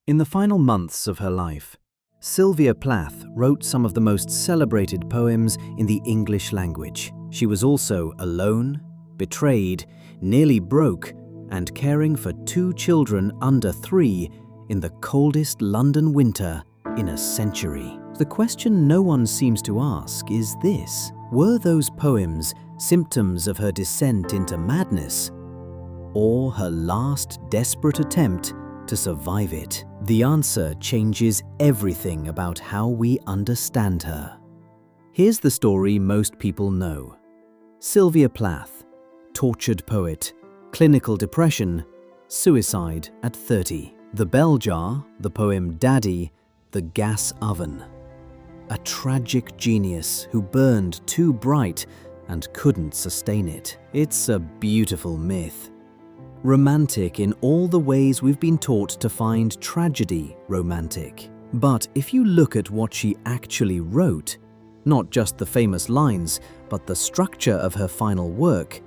In the final months of her life, Sylvia Plath wrote some of the most celebrated poems in the English language. She was also alone, betrayed, nearly broke, and caring for 2 children under 3 in the coldest London winter in a century. The question no one seems to ask is this: were those poems symptoms of her descent into madness, or her last desperate attempt to survive it? The answer changes everything about how we understand her. Here's the story most people know. Sylvia Plath, tortured poet, clinical depression, suicide at 30. The Bell Jar, the poem Daddy, the gas oven. A tragic genius who burned too bright and couldn't sustain it. It's a beautiful myth. Romantic in all the ways we've been taught to find tragedy romantic. But if you look at what she actually wrote, not just the famous lines, but the structure of her final work,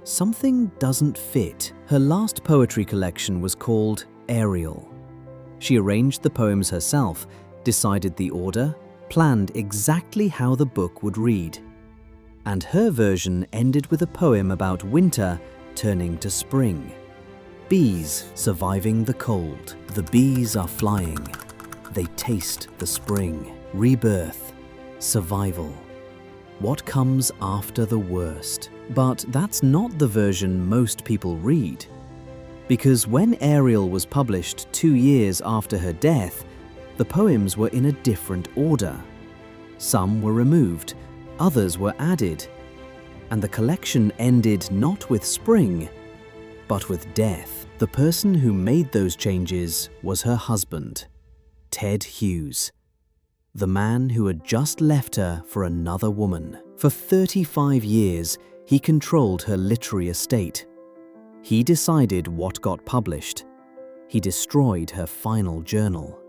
something doesn't fit. Her last poetry collection was called Ariel. She arranged the poems herself, decided the order, planned exactly how the book would read. And her version ended with a poem about winter turning to spring. Bees surviving the cold. The bees are flying. They taste the spring. Rebirth. Survival. What comes after the worst? But that's not the version most people read. Because when Ariel was published 2 years after her death, the poems were in a different order. Some were removed, others were added, and the collection ended not with spring, but with death. The person who made those changes was her husband, Ted Hughes, the man who had just left her for another woman. For 35 years, he controlled her literary estate. He decided what got published. He destroyed her final journal.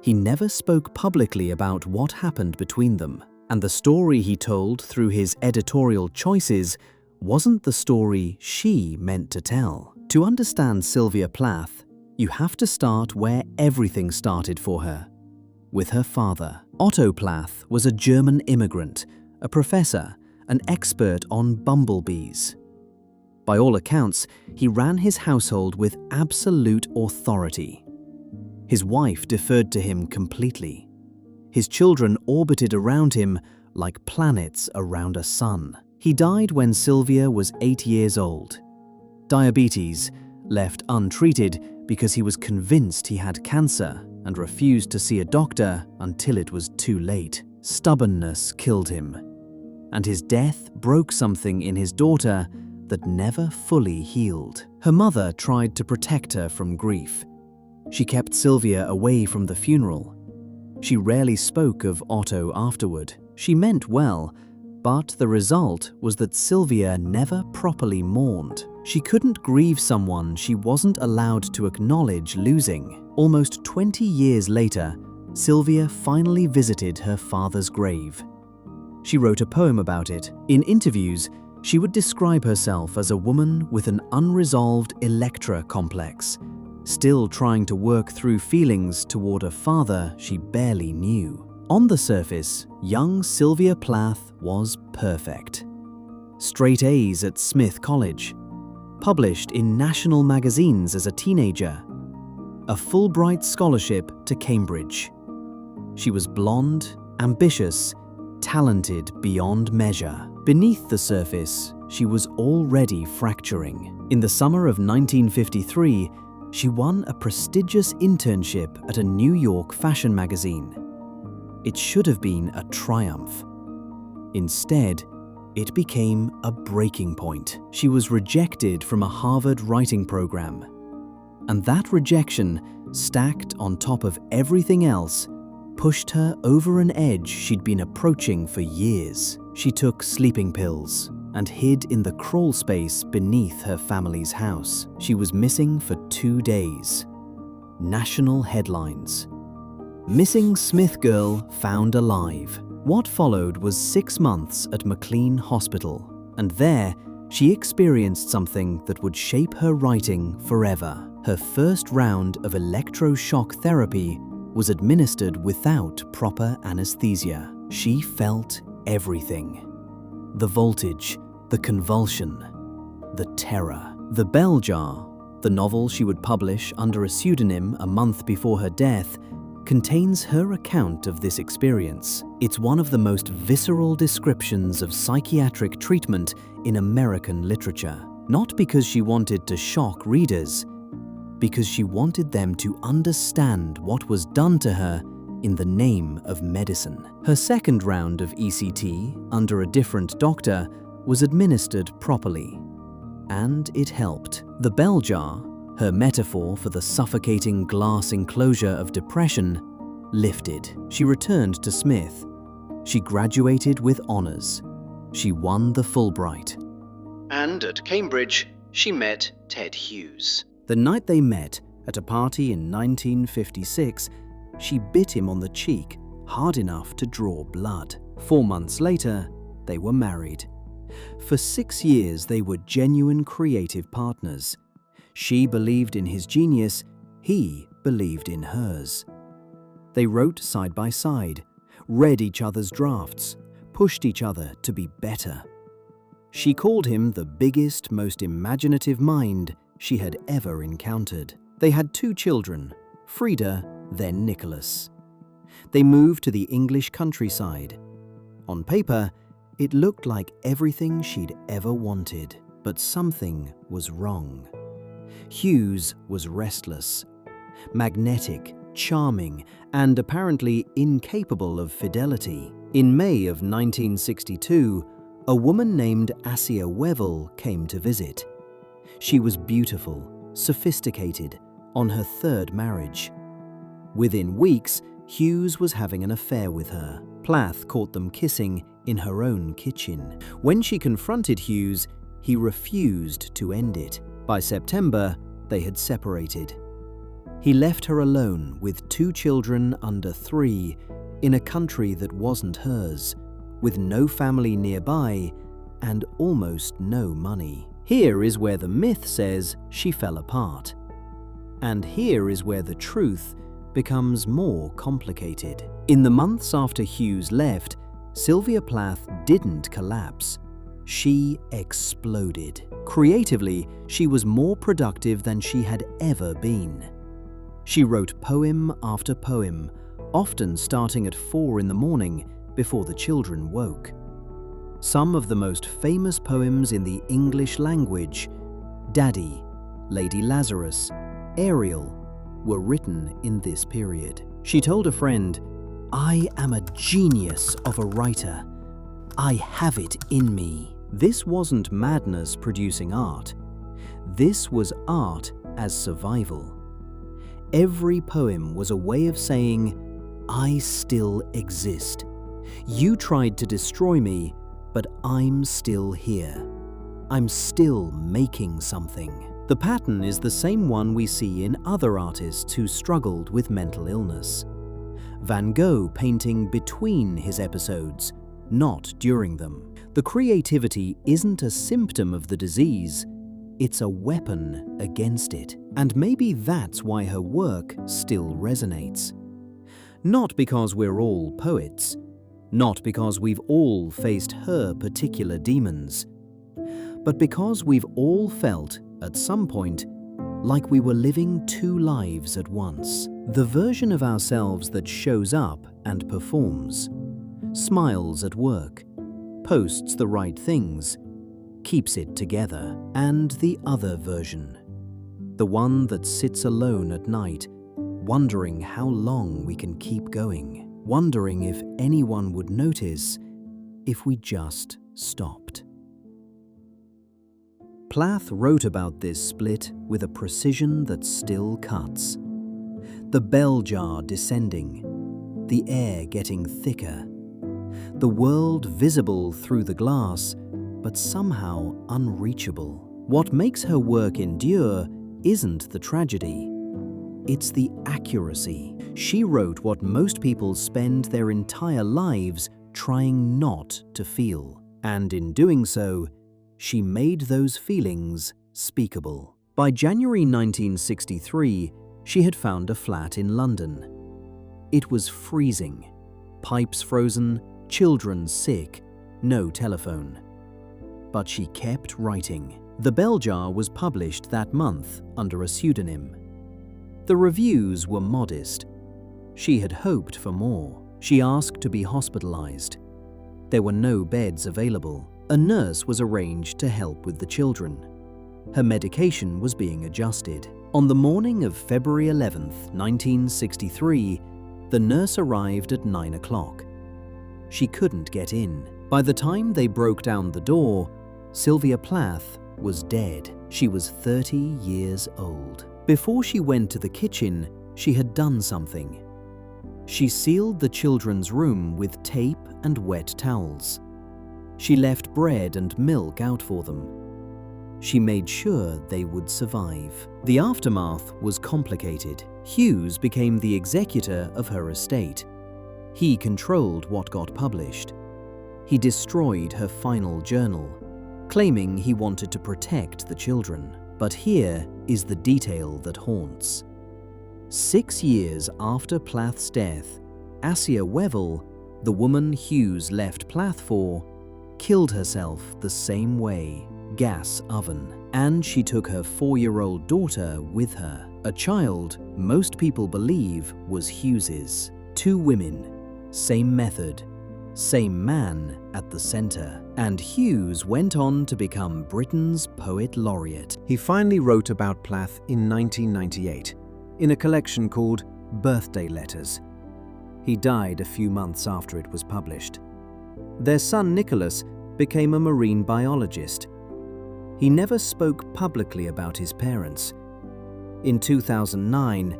He never spoke publicly about what happened between them, and the story he told through his editorial choices wasn't the story she meant to tell. To understand Sylvia Plath, you have to start where everything started for her, with her father. Otto Plath was a German immigrant, a professor, an expert on bumblebees. By all accounts, he ran his household with absolute authority. His wife deferred to him completely. His children orbited around him like planets around a sun. He died when Sylvia was 8 years old. Diabetes, left untreated because he was convinced he had cancer and refused to see a doctor until it was too late. Stubbornness killed him, and his death broke something in his daughter that never fully healed. Her mother tried to protect her from grief. She kept Sylvia away from the funeral. She rarely spoke of Otto afterward. She meant well, but the result was that Sylvia never properly mourned. She couldn't grieve someone she wasn't allowed to acknowledge losing. Almost 20 years later, Sylvia finally visited her father's grave. She wrote a poem about it. In interviews, she would describe herself as a woman with an unresolved Electra complex, still trying to work through feelings toward a father she barely knew. On the surface, young Sylvia Plath was perfect. Straight A's at Smith College, published in national magazines as a teenager, a Fulbright scholarship to Cambridge. She was blonde, ambitious, talented beyond measure. Beneath the surface, she was already fracturing. In the summer of 1953, she won a prestigious internship at a New York fashion magazine. It should have been a triumph. Instead, it became a breaking point. She was rejected from a Harvard writing program. And that rejection, stacked on top of everything else, pushed her over an edge she'd been approaching for years. She took sleeping pills and hid in the crawl space beneath her family's house. She was missing for 2 days. National headlines. Missing Smith girl found alive. What followed was 6 months at McLean Hospital, and there she experienced something that would shape her writing forever. Her first round of electroshock therapy was administered without proper anesthesia. She felt everything. The voltage, the convulsion, the terror. The Bell Jar, the novel she would publish under a pseudonym a month before her death, contains her account of this experience. It's one of the most visceral descriptions of psychiatric treatment in American literature. Not because she wanted to shock readers, because she wanted them to understand what was done to her in the name of medicine. Her second round of ECT, under a different doctor, was administered properly, and it helped. The Bell Jar, her metaphor for the suffocating glass enclosure of depression, lifted. She returned to Smith. She graduated with honors. She won the Fulbright. And at Cambridge, she met Ted Hughes. The night they met, at a party in 1956, she bit him on the cheek hard enough to draw blood. 4 months later, they were married. For 6 years, they were genuine creative partners. She believed in his genius, he believed in hers. They wrote side by side, read each other's drafts, pushed each other to be better. She called him the biggest, most imaginative mind she had ever encountered. They had 2 children, Frida, then Nicholas. They moved to the English countryside. On paper, it looked like everything she'd ever wanted, but something was wrong. Hughes was restless, magnetic, charming, and apparently incapable of fidelity. In May of 1962, a woman named Assia Wevill came to visit. She was beautiful, sophisticated, on her 3rd marriage. Within weeks, Hughes was having an affair with her. Plath caught them kissing in her own kitchen. When she confronted Hughes, he refused to end it. By September, they had separated. He left her alone with 2 children under 3 in a country that wasn't hers, with no family nearby and almost no money. Here is where the myth says she fell apart. And here is where the truth becomes more complicated. In the months after Hughes left, Sylvia Plath didn't collapse. She exploded. Creatively, she was more productive than she had ever been. She wrote poem after poem, often starting at 4 in the morning before the children woke. Some of the most famous poems in the English language, Daddy, Lady Lazarus, Ariel, were written in this period. She told a friend, "I am a genius of a writer. I have it in me." This wasn't madness producing art. This was art as survival. Every poem was a way of saying, I still exist. You tried to destroy me, but I'm still here. I'm still making something. The pattern is the same one we see in other artists who struggled with mental illness. Van Gogh painting between his episodes, not during them. The creativity isn't a symptom of the disease, it's a weapon against it. And maybe that's why her work still resonates. Not because we're all poets, not because we've all faced her particular demons, but because we've all felt, at some point, like we were living 2 lives at once. The version of ourselves that shows up and performs, smiles at work, posts the right things, keeps it together, and the other version, the one that sits alone at night, wondering how long we can keep going, wondering if anyone would notice if we just stopped. Plath wrote about this split with a precision that still cuts. The bell jar descending, the air getting thicker, the world visible through the glass, but somehow unreachable. What makes her work endure isn't the tragedy, it's the accuracy. She wrote what most people spend their entire lives trying not to feel, and in doing so, she made those feelings speakable. By January 1963, she had found a flat in London. It was freezing. Pipes frozen, children sick, no telephone. But she kept writing. The Bell Jar was published that month under a pseudonym. The reviews were modest. She had hoped for more. She asked to be hospitalized. There were no beds available. A nurse was arranged to help with the children. Her medication was being adjusted. On the morning of February 11, 1963, the nurse arrived at 9 o'clock. She couldn't get in. By the time they broke down the door, Sylvia Plath was dead. She was 30 years old. Before she went to the kitchen, she had done something. She sealed the children's room with tape and wet towels. She left bread and milk out for them. She made sure they would survive. The aftermath was complicated. Hughes became the executor of her estate. He controlled what got published. He destroyed her final journal, claiming he wanted to protect the children. But here is the detail that haunts. 6 years after Plath's death, Assia Wevill, the woman Hughes left Plath for, killed herself the same way, gas oven. And she took her 4-year-old daughter with her, a child most people believe was Hughes's. 2 women, same method, same man at the center. And Hughes went on to become Britain's poet laureate. He finally wrote about Plath in 1998 in a collection called Birthday Letters. He died a few months after it was published. Their son Nicholas became a marine biologist. He never spoke publicly about his parents. In 2009,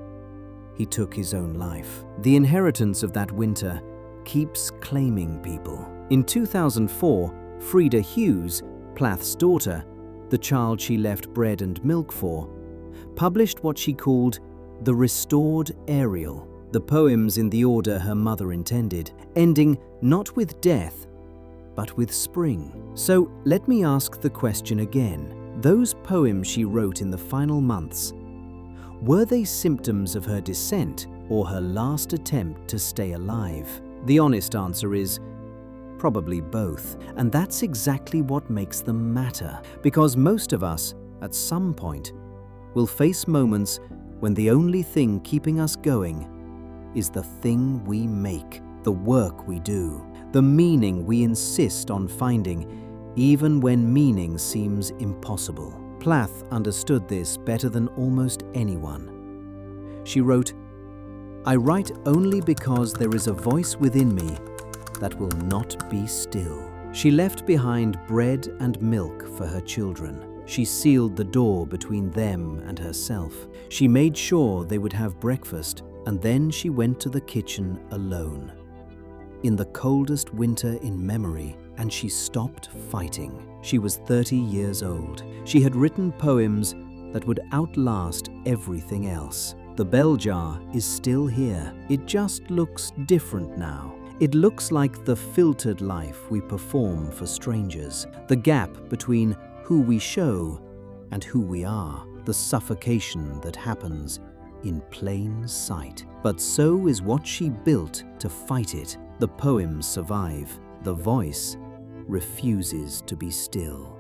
he took his own life. The inheritance of that winter keeps claiming people. In 2004, Frida Hughes, Plath's daughter, the child she left bread and milk for, published what she called the Restored Ariel, the poems in the order her mother intended, ending not with death, but with spring. So let me ask the question again. Those poems she wrote in the final months, were they symptoms of her descent or her last attempt to stay alive? The honest answer is probably both, and that's exactly what makes them matter, because most of us, at some point, will face moments when the only thing keeping us going is the thing we make, the work we do, the meaning we insist on finding, even when meaning seems impossible. Plath understood this better than almost anyone. She wrote, "I write only because there is a voice within me that will not be still." She left behind bread and milk for her children. She sealed the door between them and herself. She made sure they would have breakfast, and then she went to the kitchen alone, in the coldest winter in memory, and she stopped fighting. She was 30 years old. She had written poems that would outlast everything else. The Bell Jar is still here. It just looks different now. It looks like the filtered life we perform for strangers, the gap between who we show and who we are, the suffocation that happens in plain sight. But so is what she built to fight it. The poems survive. The voice refuses to be still.